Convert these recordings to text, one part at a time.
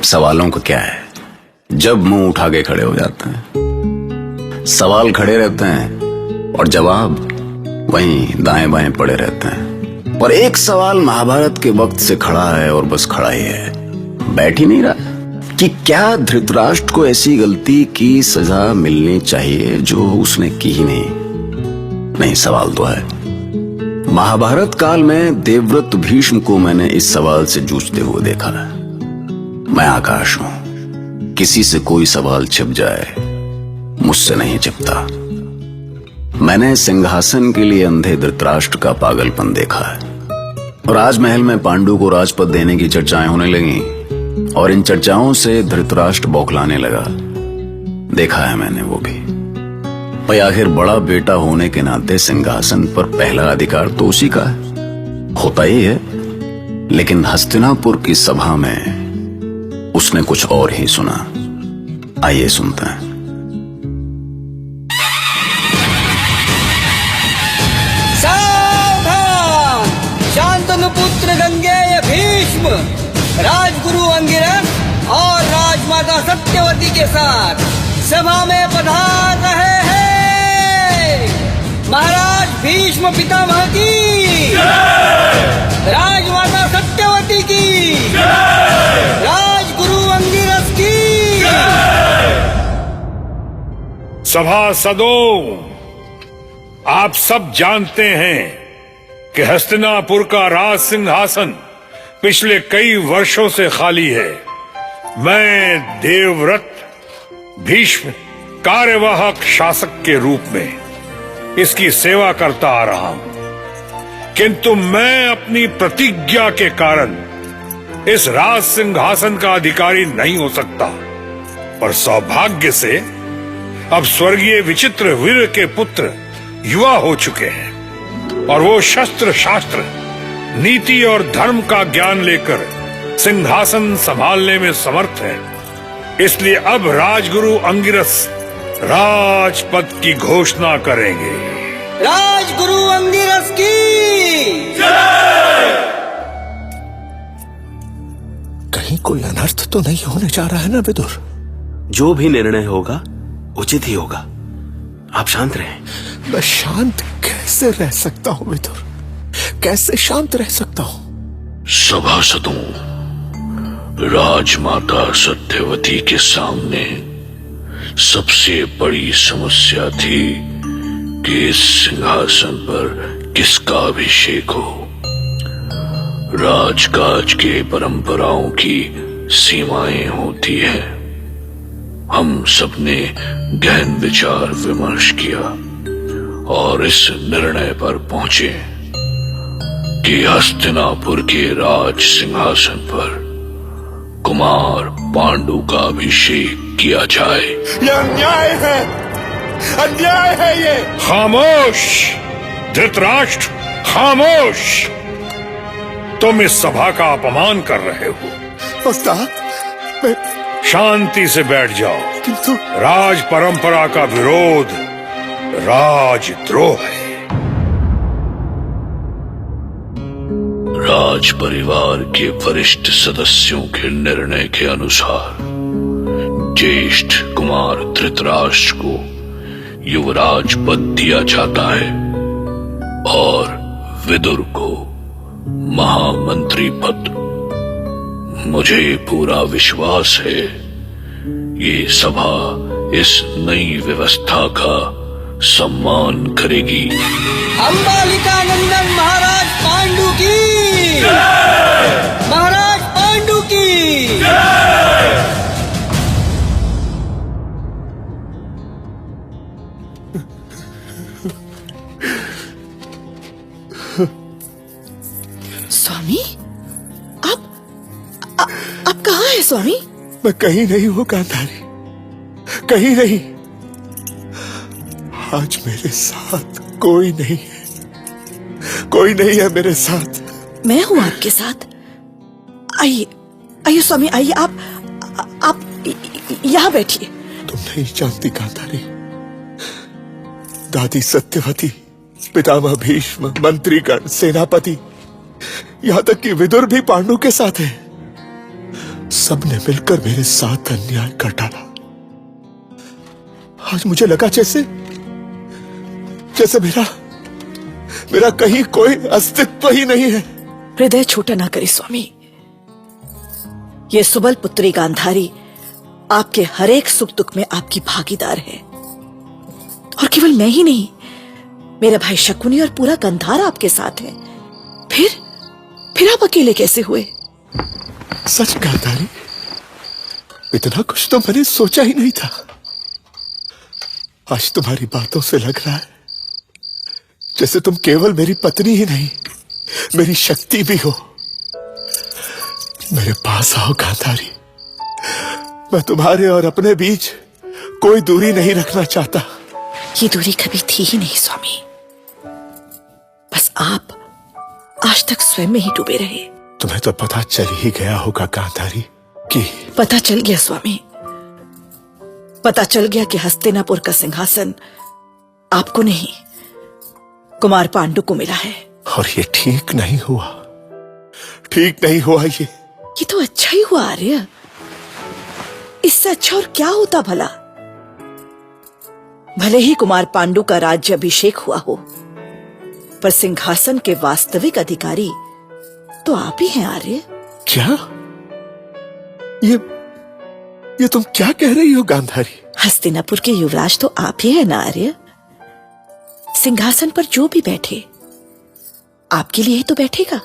सवालों का क्या है, जब मुंह उठा के खड़े हो जाते हैं। सवाल खड़े रहते हैं और जवाब वहीं दाएं बाएं पड़े रहते हैं। पर एक सवाल महाभारत के वक्त से खड़ा है और बस खड़ा ही है, बैठ ही नहीं रहा कि क्या धृतराष्ट्र को ऐसी गलती की सजा मिलनी चाहिए जो उसने की ही नहीं। सवाल तो है। महाभारत काल में देवव्रत भीष्म को मैंने इस सवाल से जूझते हुए देखा है। मैं आकाश हूं, किसी से कोई सवाल छिप जाए, मुझसे नहीं छिपता। मैंने सिंहासन के लिए अंधे धृतराष्ट्र का पागलपन देखा है। राजमहल में पांडु को राजपद देने की चर्चाएं होने लगी और इन चर्चाओं से धृतराष्ट्र बौखलाने लगा। देखा है मैंने वो भी। भाई आखिर बड़ा बेटा होने के नाते सिंहासन पर पहला अधिकार तो उसी का है, होता ही है। लेकिन हस्तिनापुर की सभा में उसने कुछ और ही सुना। आइए सुनते हैं। सावधान! शांतनु पुत्र गंगेय भीष्म राजगुरु अंगिरस और राजमाता सत्यवती के साथ सभा में पधार रहे हैं। महाराज भीष्म पितामह की, राजमाता सत्यवती की, राजगुरु अंगिरस की। सभासदों, आप सब जानते हैं कि हस्तिनापुर का राज सिंहासन पिछले कई वर्षों से खाली है। मैं देवव्रत भीष्म कार्यवाहक शासक के रूप में इसकी सेवा करता आ रहा हूं, किंतु मैं अपनी प्रतिज्ञा के कारण इस राज सिंहासन का अधिकारी नहीं हो सकता। पर सौभाग्य से अब स्वर्गीय विचित्र वीर के पुत्र युवा हो चुके हैं और वो शस्त्र शास्त्र नीति और धर्म का ज्ञान लेकर सिंहासन संभालने में समर्थ है। इसलिए अब राजगुरु अंगिरस राजपद की घोषणा करेंगे। राजगुरु अंगिरस की जय! कहीं कोई अनर्थ तो नहीं होने जा रहा है ना विदुर? जो भी निर्णय होगा उचित ही होगा, आप शांत रहें। मैं शांत कैसे रह सकता हूं विदुर? कैसे शांत रह सकता हूं? सभासदों, राजमाता सत्यवती के सामने सबसे बड़ी समस्या थी कि इस सिंहासन पर किसका अभिषेक हो। राजकाज के परंपराओं की सीमाएं होती हैं। हम सबने गहन विचार विमर्श किया और इस निर्णय पर पहुंचे कि हस्तिनापुर के राज सिंहासन पर कुमार पांडु का अभिषेक किया जाए। ये अन्याय है, अन्याय है ये। खामोश धृतराष्ट्र, खामोश! तुम इस सभा का अपमान कर रहे हो। उस्ताद, मैं... शांति से बैठ जाओ। किंतु राज परंपरा का विरोध राजद्रोह है। राज परिवार के वरिष्ठ सदस्यों के निर्णय के अनुसार ज्येष्ठ कुमार धृतराष्ट्र को युवराज पद दिया जाता है और विदुर को महामंत्री पद। मुझे पूरा विश्वास है ये सभा इस नई व्यवस्था का सम्मान करेगी। अंबालिका नंदन महाराज पांडु की, महाराज पांडु की। स्वामी, आप कहाँ हैं स्वामी? मैं कहीं नहीं हूं गांधारी, कहीं नहीं। आज मेरे साथ कोई नहीं है, कोई नहीं है मेरे साथ। मैं हूं आपके साथ। आइए आइए स्वामी, आइए। आप यहाँ बैठिए। तुम नहीं जानती गांधारी, दादी सत्यवती, पितामह भीष्म, मंत्रीगण, सेनापति, यहाँ तक कि विदुर भी पांडु के साथ है। सबने मिलकर मेरे साथ अन्याय कर डाला। आज मुझे लगा जैसे मेरा कहीं कोई अस्तित्व ही नहीं है। हृदय छोटा ना करे स्वामी। ये सुबल पुत्री गांधारी आपके हर एक सुख दुख में आपकी भागीदार है। और केवल मैं ही नहीं, मेरा भाई शकुनी और पूरा गंधार आपके साथ है। फिर आप अकेले कैसे हुए? सच गांधारी, इतना कुछ तो मैंने सोचा ही नहीं था। आज तुम्हारी बातों से लग रहा है जैसे तुम केवल मेरी पत्नी ही नहीं, मेरी शक्ति भी हो। मेरे पास आओ गांधारी, मैं तुम्हारे और अपने बीच कोई दूरी नहीं रखना चाहता। ये दूरी कभी थी ही नहीं स्वामी, बस आप आज तक स्वयं में ही डूबे रहे। तुम्हें तो पता चल ही गया होगा गांधारी कि पता चल गया स्वामी, पता चल गया कि हस्तिनापुर का सिंहासन आपको नहीं, कुमार पांडु को मिला है। और ये ठीक नहीं हुआ, ठीक नहीं हुआ। ये तो अच्छा ही हुआ आर्य। इससे अच्छा और क्या होता भला? भले ही कुमार पांडु का राज्य अभिषेक हुआ हो, पर सिंहासन के वास्तविक अधिकारी तो आप ही हैं आर्य। क्या? ये तुम क्या कह रही हो गांधारी? हस्तिनापुर के युवराज तो आप ही हैं ना आर्य। सिंहासन पर जो भी बैठे आपके लिए ही तो बैठेगा।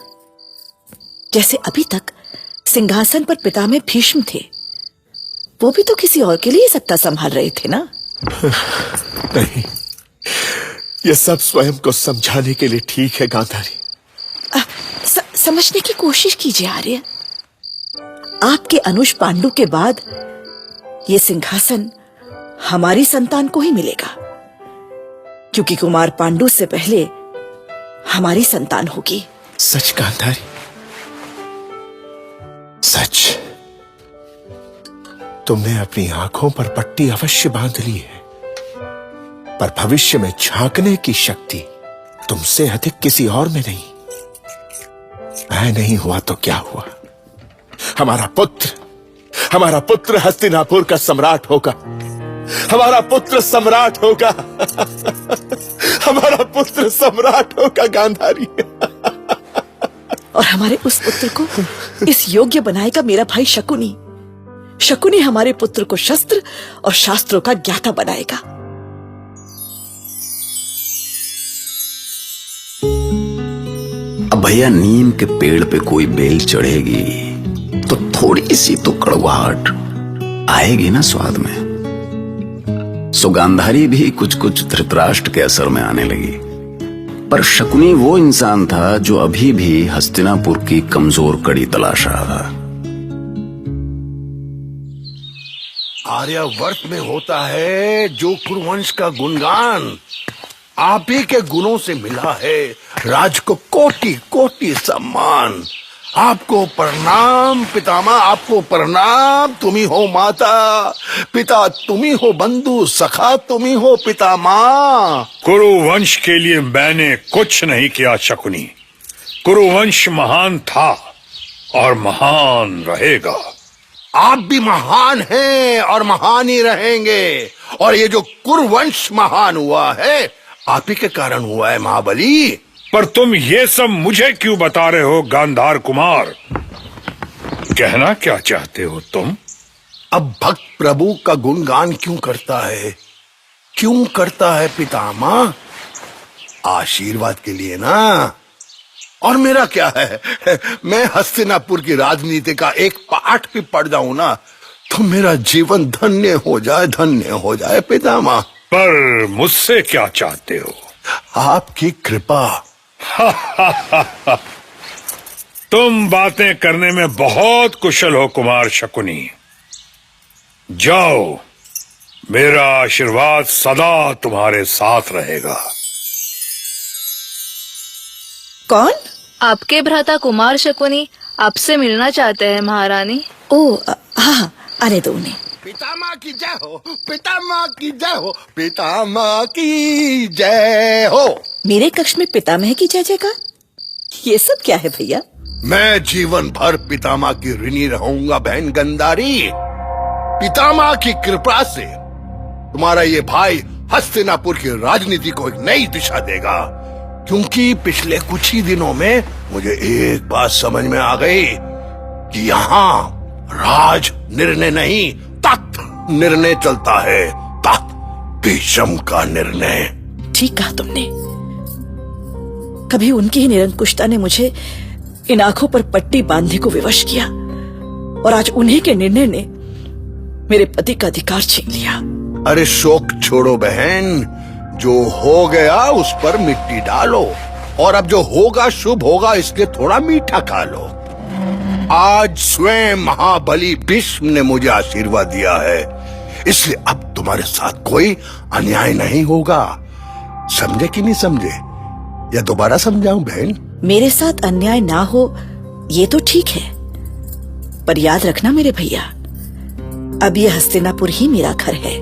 जैसे अभी तक सिंहासन पर पितामह भीष्म थे, वो भी तो किसी और के लिए सत्ता संभाल रहे थे ना। नहीं, ये सब स्वयं को समझाने के लिए ठीक है गांधारी। समझने की कोशिश कीजिए आर्य। आपके अनुज पांडु के बाद ये सिंहासन हमारी संतान को ही मिलेगा, क्योंकि कुमार पांडु से पहले हमारी संतान होगी। सच गांधारी, सच। तुमने अपनी आंखों पर पट्टी अवश्य बांध ली है, पर भविष्य में झांकने की शक्ति तुमसे अधिक किसी और में नहीं। मैं नहीं हुआ तो क्या हुआ? हमारा पुत्र हस्तिनापुर का सम्राट होगा। हमारा पुत्र सम्राट होगा। हमारा पुत्र सम्राट होगा गांधारी। और हमारे उस पुत्र को इस योग्य बनाएगा मेरा भाई शकुनी। शकुनी हमारे पुत्र को शस्त्र और शास्त्रों का ज्ञाता बनाएगा। अब भैया, नीम के पेड़ पे कोई बेल चढ़ेगी तो थोड़ी सी तो कड़वाहट आएगी ना स्वाद में। सो गांधारी भी कुछ कुछ धृतराष्ट्र के असर में आने लगी। पर शकुनी वो इंसान था जो अभी भी हस्तिनापुर की कमजोर कड़ी तलाश रहा था। आर्यावर्त में होता है जो कुरुवंश का गुणगान आप ही के गुणों से मिला है। राज को कोटि कोटि सम्मान। आपको प्रणाम पितामह, आपको प्रणाम। तुम ही हो माता, पिता तुम ही हो, बंधु सखा तुम ही हो पितामह। कुरुवंश के लिए मैंने कुछ नहीं किया शकुनी। कुरुवंश महान था और महान रहेगा। आप भी महान हैं और महान ही रहेंगे। और ये जो कुरुवंश महान हुआ है आप ही के कारण हुआ है महाबली। पर तुम ये सब मुझे क्यों बता रहे हो गांधार कुमार? कहना क्या चाहते हो तुम? अब भक्त प्रभु का गुणगान क्यों करता है? क्यों करता है पितामह? आशीर्वाद के लिए ना। और मेरा क्या है, मैं हस्तिनापुर की राजनीति का एक पाठ भी पढ़ जाऊं ना तो मेरा जीवन धन्य हो जाए, धन्य हो जाए पितामह। पर मुझसे क्या चाहते हो? आपकी कृपा। तुम बातें करने में बहुत कुशल हो कुमार शकुनी। जाओ, मेरा आशीर्वाद सदा तुम्हारे साथ रहेगा। कौन? आपके भ्राता कुमार शकुनी आपसे मिलना चाहते हैं महारानी। ओ हाँ, आने दो उन्हें। पितामह की जय हो, पितामह की जय हो, पितामह की जय हो। मेरे कक्ष में पितामह की जय जयकार? ये सब क्या है भैया? मैं जीवन भर पितामह की ऋणी रहूंगा बहन गंधारी। पितामह की कृपा से तुम्हारा ये भाई हस्तिनापुर की राजनीति को एक नई दिशा देगा। क्योंकि पिछले कुछ ही दिनों में मुझे एक बात समझ में आ गई कि यहाँ राज निर्णय नहीं तख्त निर्णय चलता है। तख्त भीष्म का निर्णय। ठीक कहा तुमने। कभी उनकी ही निरंकुशता ने मुझे इन आंखों पर पट्टी बांधने को विवश किया और आज उन्हीं के निर्णय ने मेरे पति का अधिकार छीन लिया। अरे शोक छोड़ो बहन, जो हो गया उस पर मिट्टी डालो और अब जो होगा शुभ होगा, इसलिए थोड़ा मीठा खा लो। आज स्वयं महाबली भीष्म ने मुझे आशीर्वाद दिया है, इसलिए अब तुम्हारे साथ कोई अन्याय नहीं होगा। समझे कि नहीं समझे, या दोबारा समझाऊं बहन? मेरे साथ अन्याय ना हो ये तो ठीक है, पर याद रखना मेरे भैया, अब ये हस्तिनापुर ही मेरा घर है।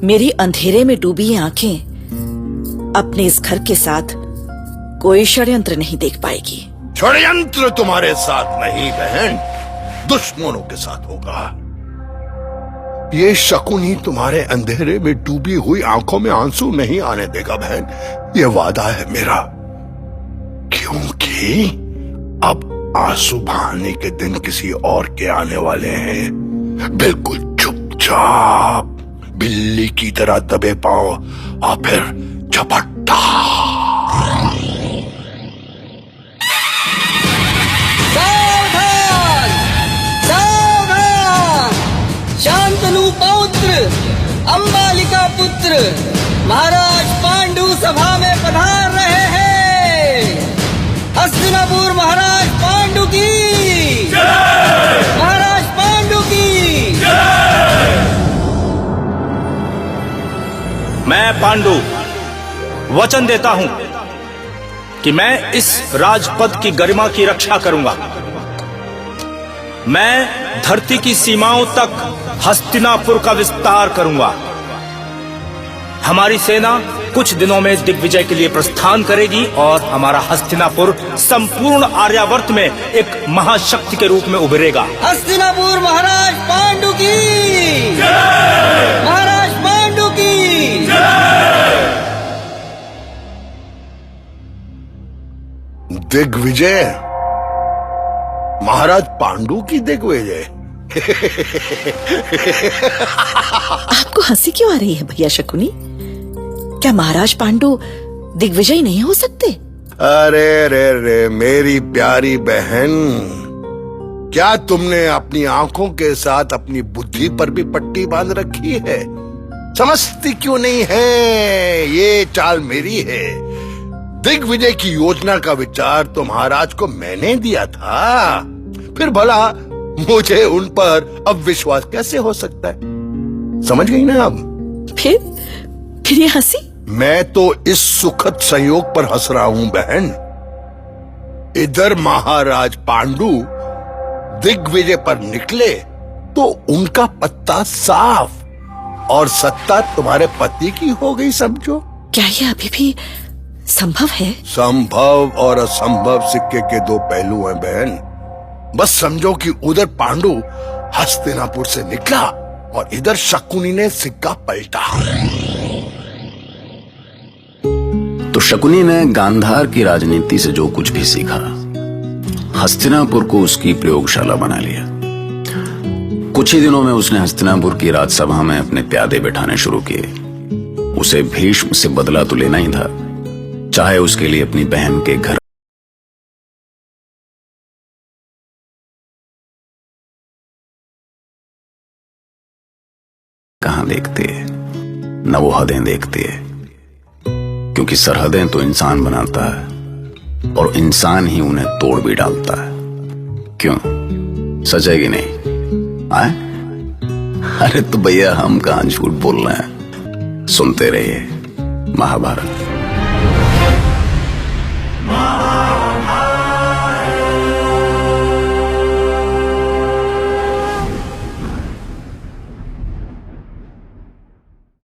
मेरी अंधेरे में डूबी ये आंखें अपने इस घर के साथ कोई षड्यंत्र नहीं देख पाएगी। षड्यंत्र तुम्हारे साथ नहीं बहन, दुश्मनों के साथ होगा। ये शकुनी तुम्हारे अंधेरे में डूबी हुई आंखों में आंसू नहीं आने देगा बहन, ये वादा है मेरा। क्योंकि अब आंसू बहाने के दिन किसी और के आने वाले हैं। बिल्कुल चुपचाप बिल्ली की तरह दबे पाओ और फिर झपट्टा। सावधान सावधान, शांतनु पौत्र अंबालिका पुत्र महाराज पांडु सभा में पधार रहे हैं। हस्तिनापुर महाराज पांडु की जय, महाराज पांडु की जय। मैं पांडु वचन देता हूं कि मैं इस राजपद की गरिमा की रक्षा करूंगा। मैं धरती की सीमाओं तक हस्तिनापुर का विस्तार करूंगा। हमारी सेना कुछ दिनों में दिग्विजय के लिए प्रस्थान करेगी और हमारा हस्तिनापुर संपूर्ण आर्यावर्त में एक महाशक्ति के रूप में उभरेगा। हस्तिनापुर महाराज पांडु की जय, महाराज पांडु की जय। दिग्विजय, महाराज पांडु की दिग्विजय। आपको हंसी क्यों आ रही है भैया शकुनी? क्या महाराज पांडु दिग्विजय नहीं हो सकते? अरे रे रे मेरी प्यारी बहन, क्या तुमने अपनी आंखों के साथ अपनी बुद्धि पर भी पट्टी बांध रखी है? समझती क्यों नहीं है? ये चाल मेरी है। दिग्विजय की योजना का विचार तो महाराज को मैंने दिया था, फिर भला मुझे उन पर अब विश्वास कैसे हो सकता है? समझ गई ना अब? फिर ये हंसी? मैं तो इस सुखद संयोग पर हंस रहा हूं बहन। इधर महाराज पांडु दिग्विजय पर निकले तो उनका पत्ता साफ और सत्ता तुम्हारे पति की हो गई, समझो। क्या ये अभी भी संभव है? संभव और असंभव सिक्के के दो पहलू हैं बहन। बस समझो कि उधर पांडु हस्तिनापुर से निकला और इधर शकुनी ने सिक्का पलटा। तो शकुनी ने गांधार की राजनीति से जो कुछ भी सीखा, हस्तिनापुर को उसकी प्रयोगशाला बना लिया। कुछ ही दिनों में उसने हस्तिनापुर की राजसभा में अपने प्यादे बैठाने शुरू किए। उसे भीष्म से बदला तो लेना ही था, चाहे उसके लिए अपनी बहन के घर कहां देखते, न वो हदें देखते, क्योंकि सरहदें तो इंसान बनाता है और इंसान ही उन्हें तोड़ भी डालता है। क्यों, सच है कि नहीं? आए? अरे तो भैया हम कहां झूठ बोल रहे हैं। सुनते रहिए महाभारत।